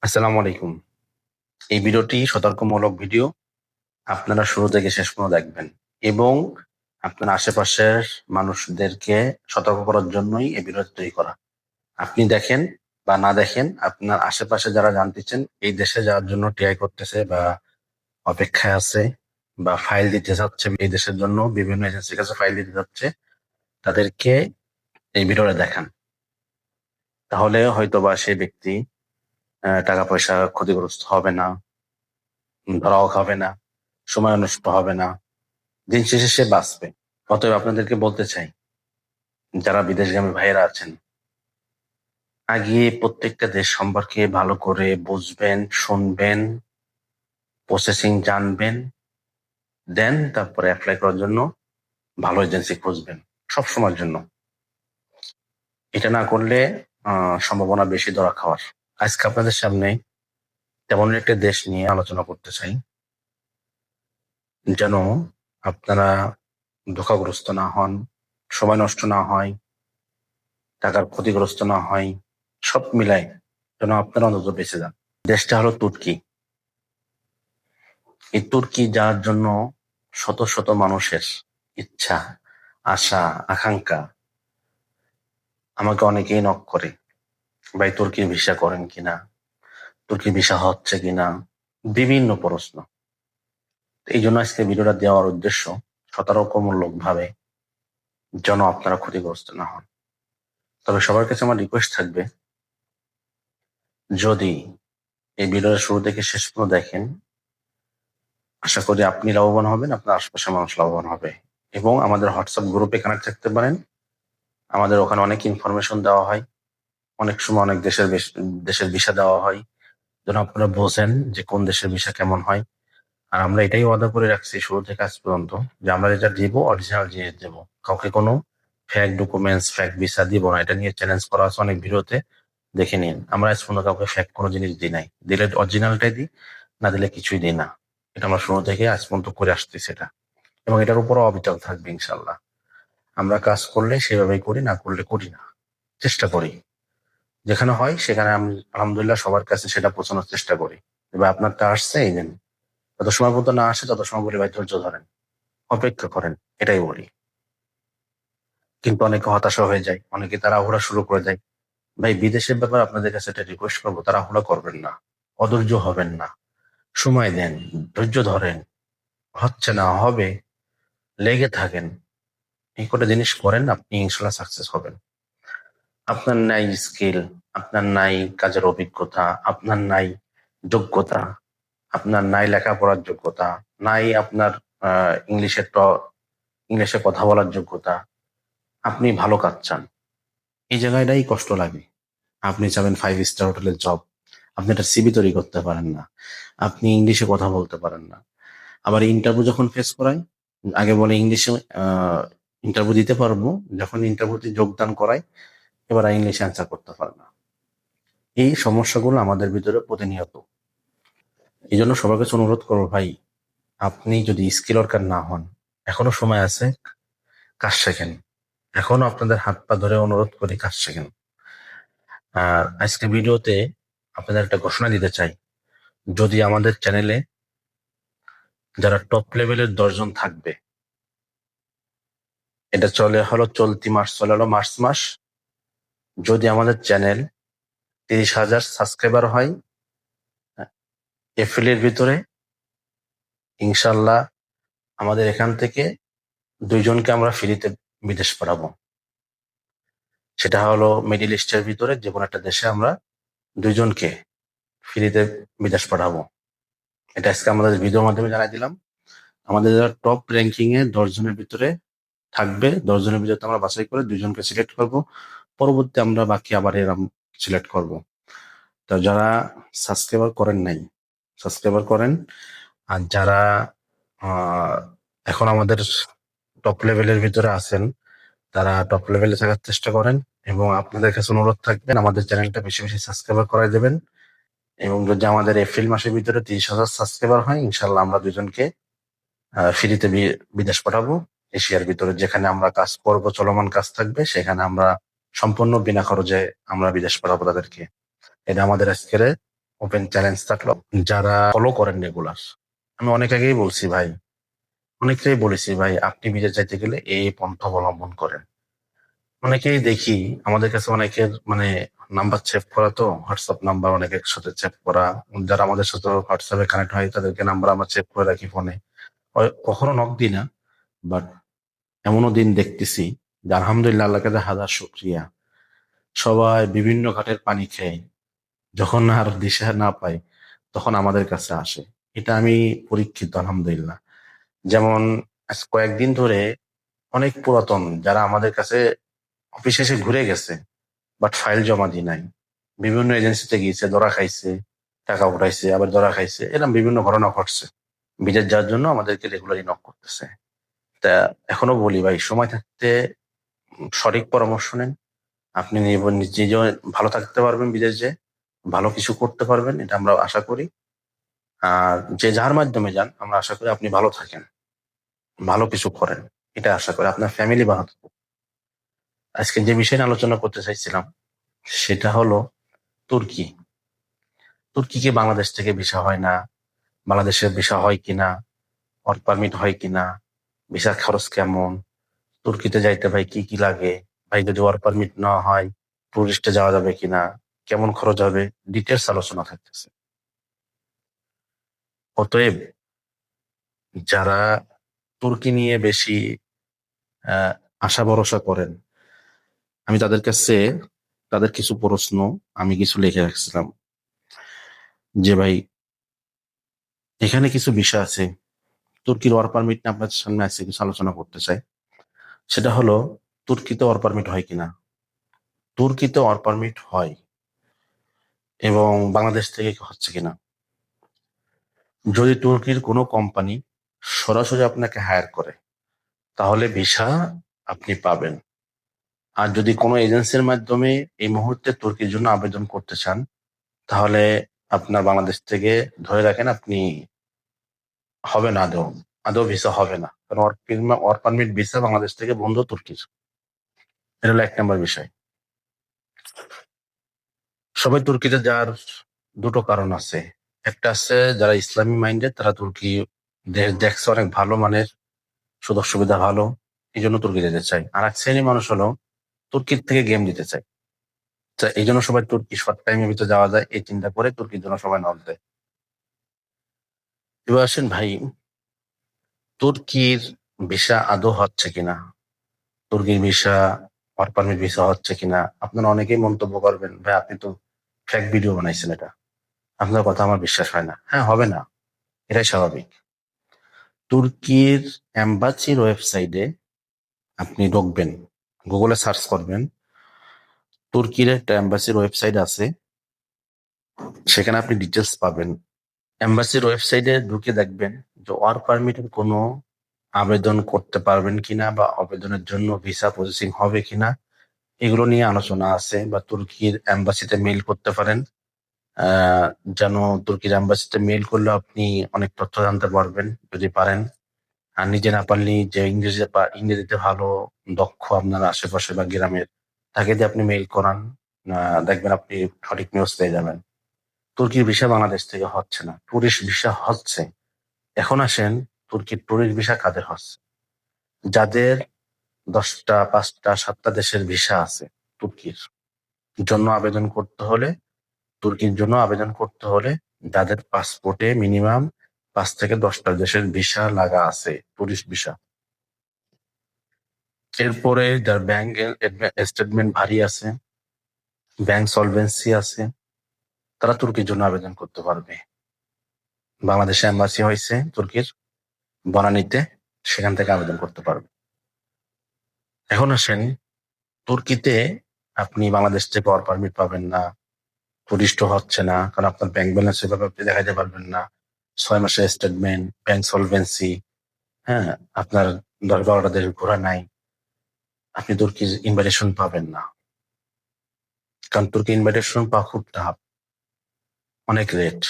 আসসালামু আলাইকুম। এই ভিডিওটি সতর্কমূলক ভিডিও। আপনারা শুরু থেকে শেষ পর্যন্ত দেখবেন এবং আপনার আশেপাশের মানুষদেরকে সতর্ক করার জন্যই এই ভিডিওটি তৈরি করা। আপনি দেখেন বা না দেখেন, আপনার আশেপাশে যারা জানতেছেন এই দেশে যাওয়ার জন্য ট্রাই করতেছে বা অপেক্ষায় আছে বা ফাইল দিতে যাচ্ছে, এই দেশের জন্য বিভিন্ন এজেন্সির কাছে ফাইল দিতে যাচ্ছে, তাদেরকে এই ভিডিওটা দেখান। তাহলে হয়তোবা সেই ব্যক্তি টাকা পয়সা ক্ষতিগ্রস্ত হবে না, ধরাও খাবে না, সময় নষ্ট হবে না, দিন শেষে সে বাঁচবে। অতএব আপনাদেরকে বলতে চাই, যারা বিদেশগামী ভাইয়েরা আছেন, আগে প্রত্যেকটা দেশ সম্পর্কে ভালো করে বুঝবেন, শুনবেন, প্রসেসিং জানবেন, দেন তারপরে অ্যাপ্লাই করার জন্য ভালো এজেন্সি খুঁজবেন সব সময়ের জন্য। এটা না করলে সম্ভাবনা বেশি ধরা খাওয়ার। আজকে আপনাদের সামনে তেমন একটা দেশ নিয়ে আলোচনা করতে চাই, যেন আপনারা ধোঁকাগ্রস্ত না হন, সময় নষ্ট না হয়, টাকার ক্ষতিগ্রস্ত না হয়, সব মিলাই যেন আপনারা অন্তত বেঁচে যান। দেশটা হলো তুর্কি। এই তুর্কি যাওয়ার জন্য শত শত মানুষের ইচ্ছা, আশা, আকাঙ্ক্ষা। আমাকে অনেকেই নক করে, ভাই তুর্কির ভিসা করেন কিনা, তুর্কি ভিসা হচ্ছে কিনা, বিভিন্ন প্রশ্ন। এই জন্য আজকে ভিডিওটা দেওয়ার উদ্দেশ্য, সতর্কমূলক ভাবে যেন আপনারা ক্ষতিগ্রস্ত না হন। তবে সবার কাছে আমার রিকোয়েস্ট থাকবে, যদি এই ভিডিওটা শুরু থেকে শেষ পর্যন্ত দেখেন, আশা করি আপনি লাভবান হবেন, আপনার আশেপাশের মানুষ লাভবান হবে। এবং আমাদের হোয়াটসঅ্যাপ গ্রুপে কানেক্ট থাকতে পারেন। আমাদের ওখানে অনেক ইনফরমেশন দেওয়া হয়, অনেক সময় অনেক দেশের ভিসা দেওয়া হয়, যেন আপনারা বোঝেন যে কোন দেশের ভিসা কেমন হয়। আর আমরা এটাই ওয়াদা করে রাখছি শুরু থেকে আজ পর্যন্ত, যে আমরা যেটা দিব অরিজিনাল জিনিস দেবো, কাউকে কোনো ফেক ডকুমেন্টস, ফেক ভিসা দিব না। এটা নিয়ে চ্যালেঞ্জ করা আছে অনেক ভিডিওতে, দেখে নিন। আমরা আজ পর্যন্ত কাউকে ফেক কোনো জিনিস দিই নাই, দিলে অরিজিনালটাই দিই, না দিলে কিছুই দিই না। এটা আমরা শুরু থেকে আজ পর্যন্ত করে আসতেছি এটা, এবং এটার উপরও অবিচল থাকবে ইনশাল্লাহ। আমরা কাজ করলে সেভাবেই করি, না করলে করি না, চেষ্টা করি। যেখানে হয় সেখানে আমি আলহামদুলিল্লাহ সবার কাছে সেটা পৌঁছানোর চেষ্টা করি। এবার আপনারটা আসছে, এই দিন যত সময় পর্যন্ত না আসে তত সময় বলি ভাই ধৈর্য ধরেন, অপেক্ষা করেন, এটাই বলি। কিন্তু অনেকে হতাশা হয়ে যায়, অনেকে তাড়াহুড়া শুরু করে দেয়। ভাই বিদেশের ব্যাপার আপনাদের কাছে একটা রিকোয়েস্ট করবো, তাড়াহুড়া করবেন না, অধৈর্য হবেন না, সময় দেন, ধৈর্য ধরেন। হচ্ছে না, হবে, লেগে থাকেন, এই কটা জিনিস করেন, আপনি ইনশাল্লাহ সাকসেস হবেন। আপনার নাই স্কিল, আপনার নাই কাজের অভিজ্ঞতা, আপনার নাই যোগ্যতা, আপনার নাই লেখাপড়ার যোগ্যতা, নাই আপনার ইংলিশে কথা বলার যোগ্যতা, আপনি ভালো কাজ চান, এই জায়গাটাই কষ্ট লাগে। আপনি চাবেন 5 স্টার হোটেলের জব, আপনি একটা সিভি তৈরি করতে পারেন না, আপনি ইংলিশে কথা বলতে পারেন না। আবার ইন্টারভিউ যখন ফেস করায়, আগে বলে ইংলিশে ইন্টারভিউ দিতে পারবো, যখন ইন্টারভিউতে যোগদান করায় এবার ইংলিশে অ্যান্সার করতে পারে না। এই সমস্যাগুলো আমাদের ভিতরে প্রতিনিয়ত। এই জন্য সবার কাছে অনুরোধ করবো, ভাই আপনি যদি স্কিল ওয়ার্কার না হন, এখনো সময় আছে, কাজ শেখেন। এখনো আপনাদের হাত পা ধরে অনুরোধ করি, কাজ শেখেন। আর আজকে ভিডিওতে আপনাদের একটা ঘোষণা দিতে চাই, যদি আমাদের চ্যানেলে যারা টপ লেভেলের 10 জন থাকবে, এটা চলতি মাস চলে হলো মার্চ মাস, যদি আমাদের চ্যানেল 30,000 সাবস্ক্রাইবার হয় এপ্রিলের ভিতরে, ইনশাল্লাহ আমাদের এখান থেকে 2 জনকে আমরা ফ্রিতে বিদেশ পাঠাবো। সেটা হলো মিডিল ইস্টের ভিতরে যে কোনো একটা দেশে আমরা 2 জনকে ফ্রিতে বিদেশ পাঠাবো। এটা আজকে আমাদের ভিডিওর মাধ্যমে জানাই দিলাম। আমাদের যারা টপ র্যাঙ্কিং এ 10 জনের ভিতরে থাকবে, 10 জনের ভিতরে আমরা বাছাই করে 2 জনকে সিলেক্ট করব। পরবর্তী আমরা বাকি আবার এরকম সিলেক্ট করব। তো যারা সাবস্ক্রাইবার করেন নাই, সাবস্ক্রাইবার করেন। আর যারা আহ, এখন আমাদের টপ লেভেলের ভিতরে আছেন, তারা টপ লেভেলে থাকার চেষ্টা করেন। এবং আপনাদের কাছে অনুরোধ থাকবেন, আমাদের চ্যানেলটা বেশি বেশি সাবস্ক্রাইবার করাই দেবেন। এবং যদি আমাদের এপ্রিল মাসের ভিতরে 30,000 সাবস্ক্রাইবার হয়, ইনশাল্লাহ আমরা 2 জনকে ফ্রিতে বিদেশ পাঠাবো। এশিয়ার ভিতরে যেখানে আমরা কাজ করব, চলমান কাজ থাকবে, সেখানে আমরা সম্পূর্ণ বিনা খরচে আমরা বিদেশ পাঠাবো তাদেরকে। এটা আমাদের আজকের ওপেন চ্যালেঞ্জ থাকলো, যারা ফলো করেন রেগুলার, আমি অনেক আগেই বলছি ভাই, অনেকটাই বলেছি ভাই, আপনি বিদেশ যাইতে গেলে এই পন্থা অবলম্বন করেন। অনেকেই দেখি আমাদের কাছে অনেকের মানে নাম্বার সেভ করা, তো হোয়াটসঅ্যাপ নাম্বার অনেকের সাথে সেভ করা, যারা আমাদের সাথে হোয়াটসঅ্যাপে কানেক্ট হয় তাদেরকে নাম্বার আমরা সেভ করে রাখি ফোনে, কখনো নক দিই না। বাট এমনও দিন দেখতেছি যে আলহামদুলিল্লাহ, আল্লাহ কাছে হাজার শুক্রিয়া, সবাই বিভিন্ন ঘাটের পানি খেয়ে যখন আর দিশা না পায় তখন আমাদের কাছে আসে। এটা আমি পরীক্ষিত আলহামদুলিল্লাহ। যেমন আজ কয়েকদিন ধরে অনেক পুরাতন যারা আমাদের কাছে অফিসে এসে ঘুরে গেছে, বাট ফাইল জমা দি নাই, বিভিন্ন এজেন্সিতে গিয়েছে, ধরা খাইছে, টাকা উঠাইছে, আবার ধরা খাইছে, এরকম বিভিন্ন ঘটনা ঘটছে। বিদেশ যাওয়ার জন্য আমাদেরকে রেগুলারই নক করতেছে। তা এখনো বলি ভাই, সময় থাকতে সঠিক পরামর্শ নেন। আপনি নিজেও ভালো থাকতে পারবেন, বিদেশ যে ভালো কিছু করতে পারবেন, এটা আমরা আশা করি। আর যে যার মাধ্যমে যান, আমরা আশা করি আপনি ভালো থাকেন, ভালো কিছু করেন, এটা আশা করি আপনার ফ্যামিলি ভালো থাকুক। আজকে যে বিষয় নিয়ে আলোচনা করতে চাইছিলাম সেটা হলো তুর্কি। তুর্কিকে বাংলাদেশ থেকে ভিসা হয় না, বাংলাদেশের ভিসা হয় কিনা, ওয়ার্ক পারমিট হয় কিনা, ভিসার খরচ কেমন, তুর্কিতে যাইতে ভাই কি কি লাগে, ভাই যদি ওয়ার্ক পারমিট না হয় টুরিস্টে যাওয়া যাবে কিনা, কেমন খরচ হবে, ডিটেলস আলোচনা থাকতেছে। অতএব যারা তুর্কি নিয়ে বেশি আহ আশা ভরসা করেন, আমি তাদের কাছে তাদের কিছু প্রশ্ন আমি কিছু লিখে রাখছিলাম, যে ভাই এখানে কিছু বিষয় আছে, তুর্কির ওয়ার্ক পারমিট নিয়ে আপনার সামনে আছে কিছু আলোচনা করতে চাই। সেটা হলো, তুর্কিতে ওয়ার্ক পারমিট হয় কিনা। তুর্কিতে ওয়ার্ক পারমিট হয়, এবং বাংলাদেশ থেকে হচ্ছে কিনা। যদি তুর্কির কোনো কোম্পানি সরাসরি আপনাকে হায়ার করে তাহলে ভিসা আপনি পাবেন। আর যদি কোনো এজেন্সির মাধ্যমে এই মুহূর্তে তুর্কির জন্য আবেদন করতে চান, তাহলে আপনার বাংলাদেশ থেকে ধরে রাখেন আপনি হবে না, আদৌ আদৌ ভিসা হবে না, কারণ ওয়ার্ক পারমিট ভিসা বাংলাদেশ থেকে বন্ধ তুর্কির। এটা হলো এক নম্বর বিষয়। সবাই তুর্কিতে যাওয়ার দুটো কারণ আছে। একটা আছে যারা ইসলামী মাইন্ডেড, তারা তুর্কি দেখছে অনেক ভালো মানের, সুযোগ সুবিধা ভালো, এই জন্য তুর্কি যেতে চায়। আর এক শ্রেণীর মানুষ হলো তুর্কির থেকে গেম দিতে চায়, তা এই জন্য সবাই তুর্কি শর্ট টাইমের ভিতরে যাওয়া যায় এই চিন্তা করে তুর্কির জন্য সবাই নক দেয়। এবার আসেন ভাই, তুর্কির ভিসা আদৌ হচ্ছে কিনা, তুর্কির ভিসা ওয়ার্ক পারমিট ভিসা হচ্ছে কিনা। আপনারা অনেকেই মন্তব্য করবেন, ভাই আপনি তো ফেক ভিডিও বানাইছেন, এটা আপনার কথা আমার বিশ্বাস হয় না। হ্যাঁ, হবে না, এটাই স্বাভাবিক। তুর্কির এম্বাসির ওয়েবসাইটে আপনি ঢুকবেন, গুগলে সার্চ করবেন, তুর্কির একটা এম্বাসির ওয়েবসাইট আছে, সেখানে আপনি ডিটেলস পাবেন। এম্বাসির ওয়েবসাইটে ঢুকে দেখবেন যে ওয়ার্ক পারমিটের কোনো আবেদন করতে পারবেন কিনা, বা আবেদনের জন্য ভিসা প্রসেসিং হবে কিনা, এগুলো নিয়ে আলোচনা আছে। বা তুর্কির এম্বাসিতে মেইল করতে পারেন, আহ যেন তুর্কির এম্বাসিতে মেইল করলে আপনি অনেক তথ্য জানতে পারবেন যদি পারেন। আর নিজে না পারলে যে ইংরেজিতে ভালো দক্ষ আপনার আশেপাশে বা গ্রামের তাকে দিয়ে আপনি মেইল করান, দেখবেন আপনি সঠিক নিউজ পেয়ে যাবেন। তুর্কির ভিসা বাংলাদেশ থেকে হচ্ছে না, টুরিস্ট ভিসা হচ্ছে। এখন আসেন, তুর্কির টুরিস্ট ভিসা কাদের হচ্ছে? যাদের 10টা 5টা 7টা দেশের ভিসা আছে, তুর্কির জন্য আবেদন করতে হলে, তুর্কির জন্য আবেদন করতে হলে যাদের পাসপোর্টে মিনিমাম 5 থেকে 10টা দেশের ভিসা লাগা আছে, টুরিস্ট ভিসা। এরপরে যার ব্যাংক স্টেটমেন্ট ভারী আছে, ব্যাংক সলভেন্সি আছে, তারা তুর্কির জন্য আবেদন করতে পারবে। বাংলাদেশে এম্বাসি হয়েছে তুর্কির বনানীতে, সেখান থেকে আবেদন করতে পারবে। এখন আসেন, তুর্কিতে আপনি বাংলাদেশ থেকে ওয়ার্ক পারমিট পাবেন না, টুরিস্টও হচ্ছে না, কারণ আপনার ব্যাংক ব্যালেন্স সেভাবে আপনি দেখাতে পারবেন না, 6 মাসের স্টেটমেন্ট, ব্যাংক সলভেন্সি, হ্যাঁ, আপনার 10-12টা দেশ ঘোরা নাই, আপনি তুর্কির ইনভাইটেশন পাবেন না। কারণ তুর্কি ইনভাইটেশন পাওয়া খুব টাফ, অনেক রেট।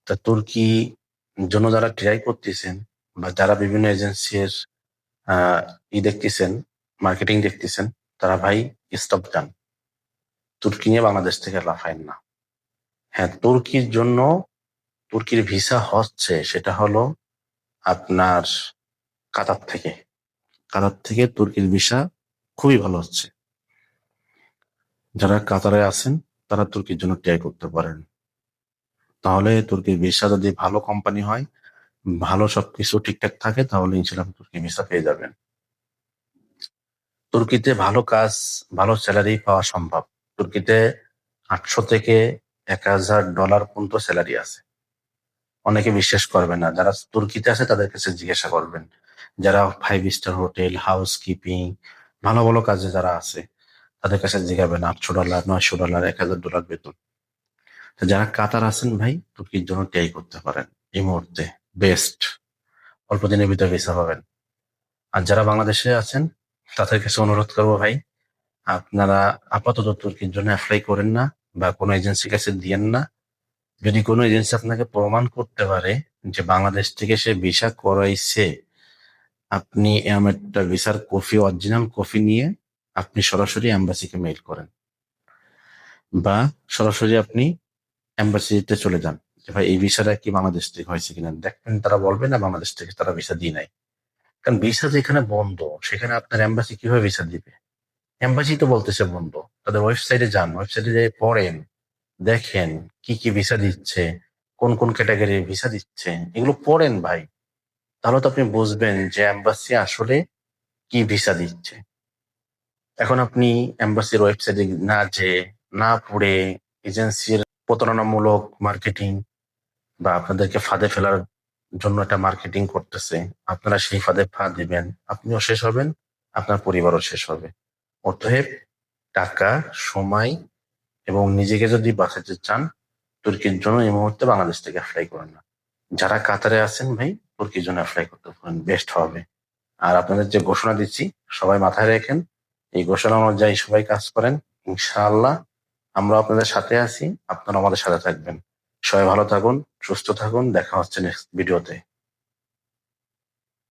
তা তুর্কি জন্য যারা ট্রাই করতেছেন, বা যারা বিভিন্ন এজেন্সির দেখতেছেন, মার্কেটিং দেখতেছেন, তারা ভাই স্টপ যান, তুর্কি নিয়ে বাংলাদেশ থেকে লাফায়েন না। হ্যাঁ, তুর্কির ভিসা হচ্ছে, সেটা হলো আপনার কাতার থেকে তুর্কির ভিসা খুবই ভালো হচ্ছে। যারা কাতারে আছেন তারা তুর্কির জন্য ট্রাই করতে পারেন। তাহলে তুর্কির ভিসা যদি ভালো কোম্পানি হয়, ভালো সবকিছু ঠিকঠাক থাকে, তাহলে ইনশাল্লাহ আপনি তুর্কি ভিসা পেয়ে যাবেন। তুর্কিতে ভালো কাজ, ভালো স্যালারি পাওয়া সম্ভব। তুর্কিতে 800 থেকে $1000 পর্যন্ত স্যালারি আছে। অনেকে বিশ্বাস করবে না, যারা তুর্কিতে আছে তাদের কাছে জিজ্ঞাসা করবেন, যারা 5 স্টার হোটেল, হাউস কিপিং, ভালো ভালো কাজে যারা আছে তাদের কাছে জিজ্ঞাবেন। $800, $900, $1000 বেতন। তো যারা কাতার আছেন ভাই, তুর্কির জন্য ট্রাই করতে পারেন। এই মুহূর্তে বেস্ট, অল্প দিনের ভিতরে ভিসা পাবেন। আর যারা বাংলাদেশে আছেন তাদের কাছে অনুরোধ করবো ভাই, আপনারা আপাতত তুর্কির জন্য অ্যাপ্লাই করেন না, বা কোনো এজেন্সির কাছে দিয়েন না। যদি কোনো এজেন্সি আপনাকে প্রমাণ করতে পারে যে বাংলাদেশ থেকে সে ভিসা করাইছে, আপনি এরম একটা ভিসার কপি, অরিজিনাল কপি নিয়ে আপনি সরাসরি এম্বাসিকে মেইল করেন, বা সরাসরি আপনি এম্বাসিতে চলে যান যে ভাই এই ভিসাটা কি বাংলাদেশ থেকে হয়েছে কিনা। দেখবেন তারা বলবে না বাংলাদেশ থেকে তারা ভিসা দিয়ে নাই। কারণ ভিসা যেখানে বন্ধ, সেখানে আপনার এম্বাসি কিভাবে ভিসা দিবে? এম্বাসি তো বলতেছে বন্ধ। তাদের ওয়েবসাইটে যান, ওয়েবসাইটে যেয়ে পড়েন, দেখেন কি কি ভিসা দিচ্ছে, কোন কোন ক্যাটাগরির ভিসা দিচ্ছে, এগুলো পড়েন ভাই। তাহলে তো আপনি বুঝবেন যে এম্বাসি আসলে কি ভিসা দিচ্ছে। এখন আপনি এম্বাসির ওয়েবসাইটে না যেয়ে, না পড়ে, এজেন্সির প্রতারণামূলক মার্কেটিং বা আপনাদেরকে ফাঁদে ফেলার জন্য একটা মার্কেটিং করতেছে, আপনারা সেই ফাঁদে পা দিবেন, আপনিও শেষ হবেন, আপনার পরিবারও শেষ হবে। অতএব টাকা, সময় এবং নিজেকে যদি বাঁচাতে চান, তুর্কির জন্য এই মুহূর্তে বাংলাদেশ থেকে অ্যাপ্লাই করেন না। যারা কাতারে আছেন ভাই, তুর্কির জন্য অ্যাপ্লাই করতে পারেন, বেস্ট হবে। আর আপনাদের যে ঘোষণা দিচ্ছি, সবাই মাথায় রাখেন, এই ঘোষণা অনুযায়ী সবাই কাজ করেন। ইনশাআল্লাহ আমরা আপনাদের সাথে আছি, আপনারা আমাদের সাথে থাকবেন। সবাই ভালো থাকুন, সুস্থ থাকুন, দেখা হচ্ছে নেক্সট ভিডিওতে।